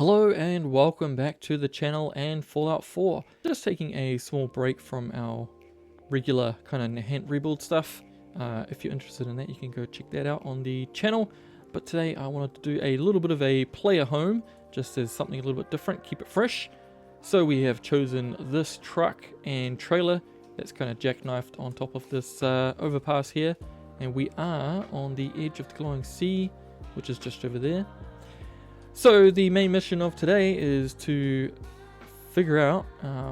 Hello and welcome back to the channel and Fallout 4. Just taking a small break from our regular kind of hand rebuild stuff. If you're interested in that, you can go check that out on the channel. But today I wanted to do a little bit of a player home, just as something a little bit different, keep it fresh. So we have chosen this truck and trailer that's kind of jackknifed on top of this overpass here. And we are on the edge of the glowing sea, which is just over there. So the main mission of today is to figure out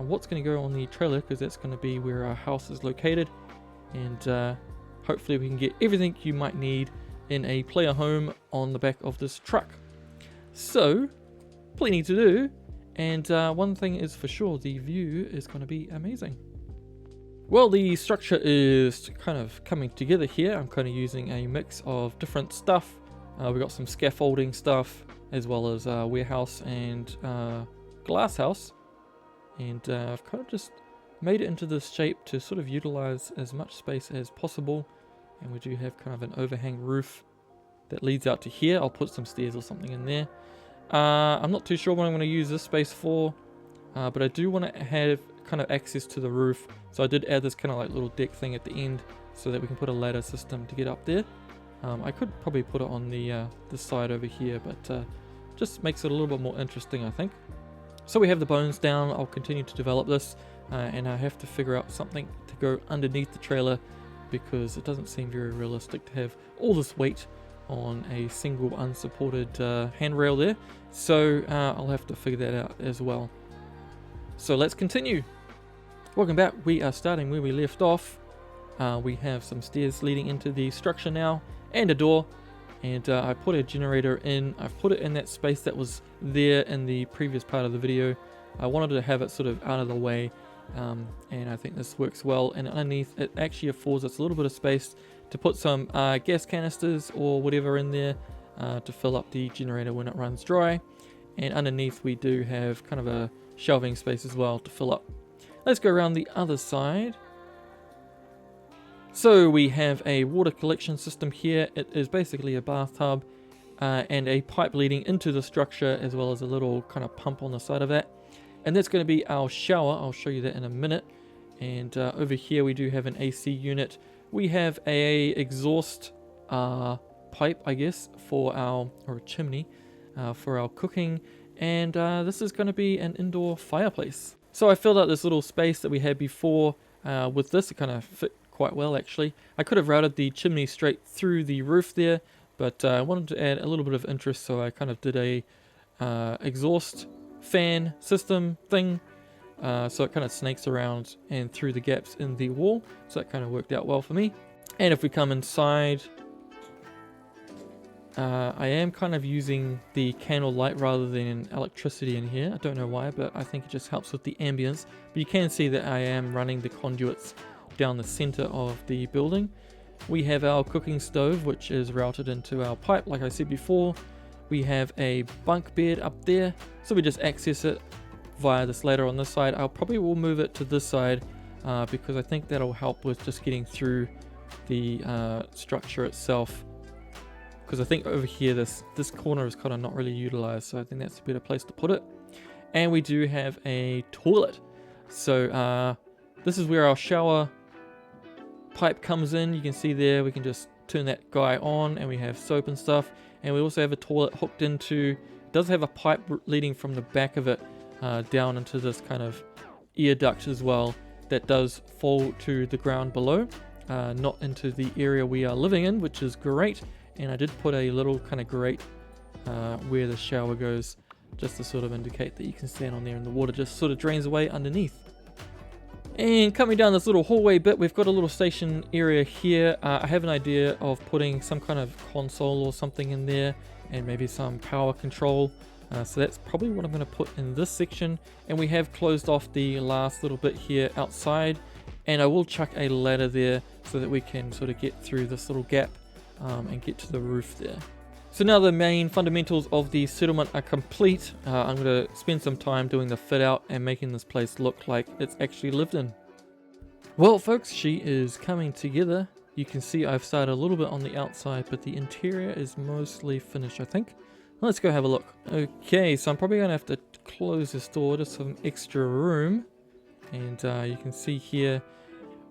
what's going to go on the trailer, because that's going to be where our house is located, and hopefully we can get everything you might need in a player home on the back of this truck. So plenty to do, and one thing is for sure, the view is going to be amazing. Well, the structure is kind of coming together here. I'm kind of using a mix of different stuff. We've got some scaffolding stuff, as well as warehouse and glass house, and I've kind of just made it into this shape to sort of utilize as much space as possible. And we do have kind of an overhang roof that leads out to here. I'll put some stairs or something in there. I'm not too sure what I'm going to use this space for, but I do want to have kind of access to the roof, so I did add this kind of like little deck thing at the end so that we can put a ladder system to get up there. I could probably put it on the this side over here, but just makes it a little bit more interesting, I think. So we have the bones down. I'll continue to develop this, and I have to figure out something to go underneath the trailer, because it doesn't seem very realistic to have all this weight on a single unsupported handrail there. So I'll have to figure that out as well. So let's continue. Welcome back. We are starting where we left off. We have some stairs leading into the structure now, and a door, and I put a generator in. I've put it in that space that was there in the previous part of the video. I wanted to have it sort of out of the way, and I think this works well. And underneath, it actually affords us a little bit of space to put some gas canisters or whatever in there to fill up the generator when it runs dry. And underneath we do have kind of a shelving space as well to fill up. Let's go around the other side. So we have a water collection system here. It is basically a bathtub and a pipe leading into the structure, as well as a little kind of pump on the side of that. And that's going to be our shower. I'll show you that in a minute. And over here we do have an AC unit. We have a exhaust pipe, I guess, for our, or a chimney for our cooking. And this is going to be an indoor fireplace. So I filled out this little space that we had before with this. It kind of fit quite well, actually. I could have routed the chimney straight through the roof there, but I wanted to add a little bit of interest, so I kind of did a exhaust fan system thing, so it kind of snakes around and through the gaps in the wall, so that kind of worked out well for me. And if we come inside, I am kind of using the candle light rather than electricity in here. I don't know why, but I think it just helps with the ambience. But you can see that I am running the conduits down the center of the building. We have our cooking stove, which is routed into our pipe, like I said before. We have a bunk bed up there, so we just access it via this ladder on this side. I'll probably will move it to this side because I think that'll help with just getting through the structure itself, because I think over here this corner is kind of not really utilized, so I think that's a better place to put it. And we do have a toilet, so this is where our shower pipe comes in. You can see there, we can just turn that guy on, and we have soap and stuff. And we also have a toilet hooked into, it does have a pipe leading from the back of it down into this kind of ear duct as well, that does fall to the ground below, not into the area we are living in, which is great. And I did put a little kind of grate where the shower goes, just to sort of indicate that you can stand on there and the water just sort of drains away underneath. And coming down this little hallway bit, we've got a little station area here. I have an idea of putting some kind of console or something in there, and maybe some power control. So that's probably what I'm going to put in this section. And we have closed off the last little bit here outside, and I will chuck a ladder there so that we can sort of get through this little gap and get to the roof there. So now the main fundamentals of the settlement are complete. I'm going to spend some time doing the fit out and making this place look like it's actually lived in. Well folks, she is coming together. You can see I've started a little bit on the outside, but the interior is mostly finished, I think. Let's go have a look. Okay, so I'm probably going to have to close this door just for some extra room. And you can see here,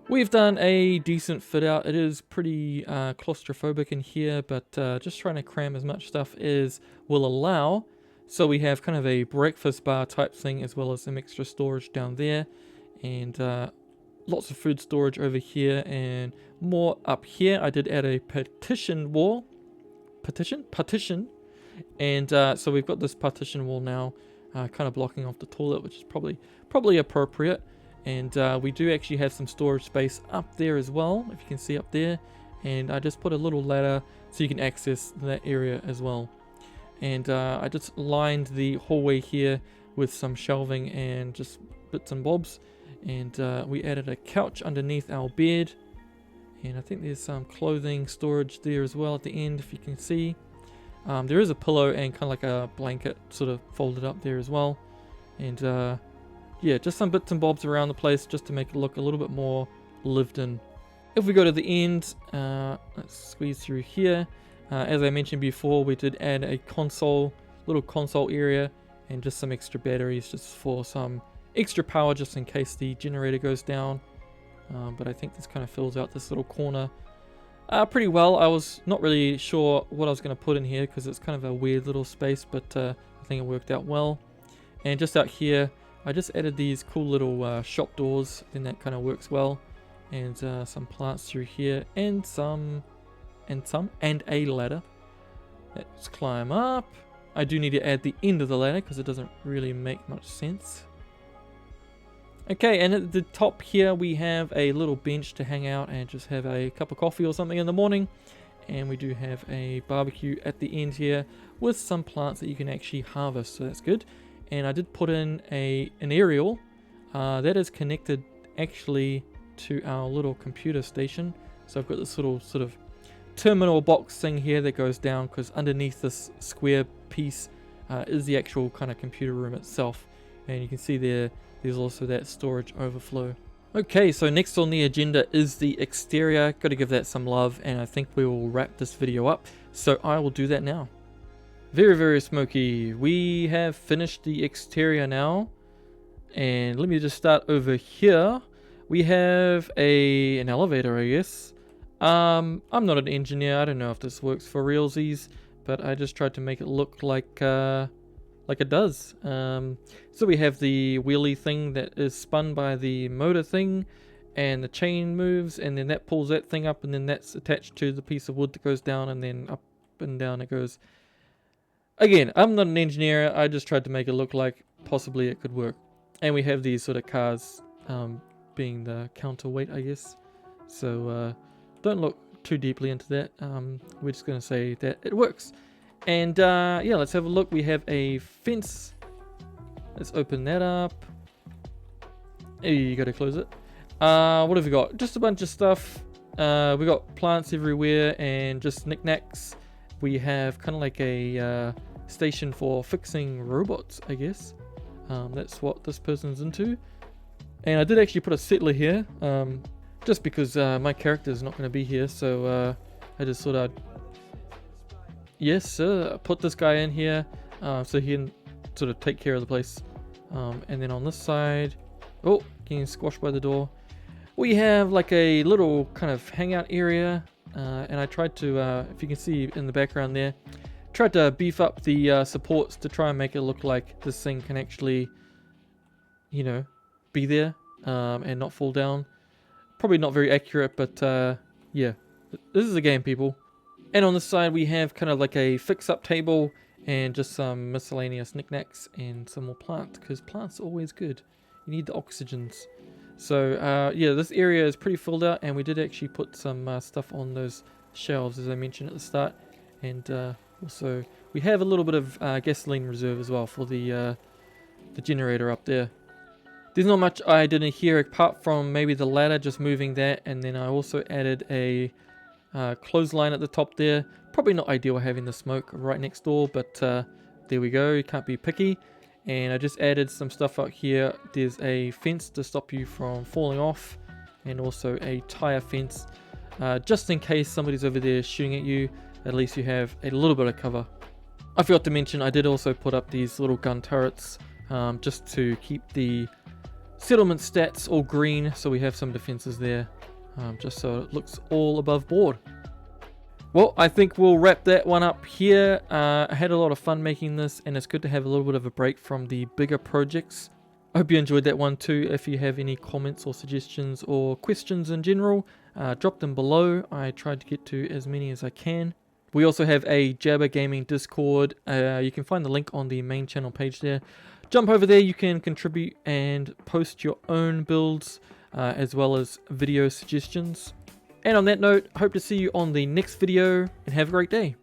we've done a decent fit out. It is pretty claustrophobic in here, but just trying to cram as much stuff as will allow. So we have kind of a breakfast bar type thing, as well as some extra storage down there. And lots of food storage over here and more up here. I did add a partition wall. Partition. And so we've got this partition wall now kind of blocking off the toilet, which is probably appropriate. And we do actually have some storage space up there as well, if you can see up there. And I just put a little ladder so you can access that area as well. And I just lined the hallway here with some shelving and just bits and bobs. And we added a couch underneath our bed. And I think there's some clothing storage there as well at the end, if you can see. There is a pillow and kind of like a blanket sort of folded up there as well. And yeah, just some bits and bobs around the place just to make it look a little bit more lived in. If we go to the end, let's squeeze through here. As I mentioned before, we did add a little console area and just some extra batteries just for some extra power just in case the generator goes down. But I think this kind of fills out this little corner pretty well. I was not really sure what I was going to put in here because it's kind of a weird little space, but I think it worked out well. And just out here, I just added these cool little shop doors, then that kind of works well. And some plants through here and a ladder. Let's climb up. I do need to add the end of the ladder because it doesn't really make much sense. Okay, and at the top here we have a little bench to hang out and just have a cup of coffee or something in the morning. And we do have a barbecue at the end here with some plants that you can actually harvest, so that's good. And I did put in an aerial that is connected actually to our little computer station. So I've got this little sort of terminal box thing here that goes down because underneath this square piece is the actual kind of computer room itself. And you can see there's also that storage overflow. Okay, so next on the agenda is the exterior. Got to give that some love, and I think we will wrap this video up. So I will do that now. Very, very smoky. We have finished the exterior now. And let me just start over here. We have an elevator, I guess. I'm not an engineer. I don't know if this works for realsies, but I just tried to make it look like it does. So we have the wheelie thing that is spun by the motor thing, and the chain moves, and then that pulls that thing up, and then that's attached to the piece of wood that goes down, and then up and down it goes. Again, I'm not an engineer. I just tried to make it look like possibly it could work. And we have these sort of cars being the counterweight, I guess. So don't look too deeply into that. We're just going to say that it works. And yeah, let's have a look. We have a fence. Let's open that up. Hey, you got to close it. What have we got? Just a bunch of stuff. We got plants everywhere and just knickknacks. We have kind of like a station for fixing robots, I guess. That's what this person's into. And I did actually put a settler here, just because my character is not going to be here. So I just thought I'd, yes sir, put this guy in here so he can sort of take care of the place. And then on this side, oh, getting squashed by the door, we have like a little kind of hangout area. And I tried to, if you can see in the background there, tried to beef up the supports to try and make it look like this thing can actually, you know, be there and not fall down. Probably not very accurate, but yeah, this is a game, people. And on this side we have kind of like a fix-up table and just some miscellaneous knickknacks and some more plants, because plants are always good. You need the oxygens. So yeah, this area is pretty filled out, and we did actually put some stuff on those shelves, as I mentioned at the start. And also we have a little bit of gasoline reserve as well for the generator up there. There's not much I did in here apart from maybe the ladder, just moving that, and then I also added a clothesline at the top there. Probably not ideal having the smoke right next door, but there we go, you can't be picky. And I just added some stuff out here. There's a fence to stop you from falling off, and also a tire fence, just in case somebody's over there shooting at you. At least you have a little bit of cover. I forgot to mention, I did also put up these little gun turrets just to keep the settlement stats all green, so we have some defenses there, just so it looks all above board. Well, I think we'll wrap that one up here. I had a lot of fun making this, and it's good to have a little bit of a break from the bigger projects. I hope you enjoyed that one too. If you have any comments or suggestions or questions in general, drop them below. I tried to get to as many as I can. We also have a Jabber Gaming Discord. You can find the link on the main channel page there. Jump over there, you can contribute and post your own builds as well as video suggestions. And on that note, hope to see you on the next video, and have a great day.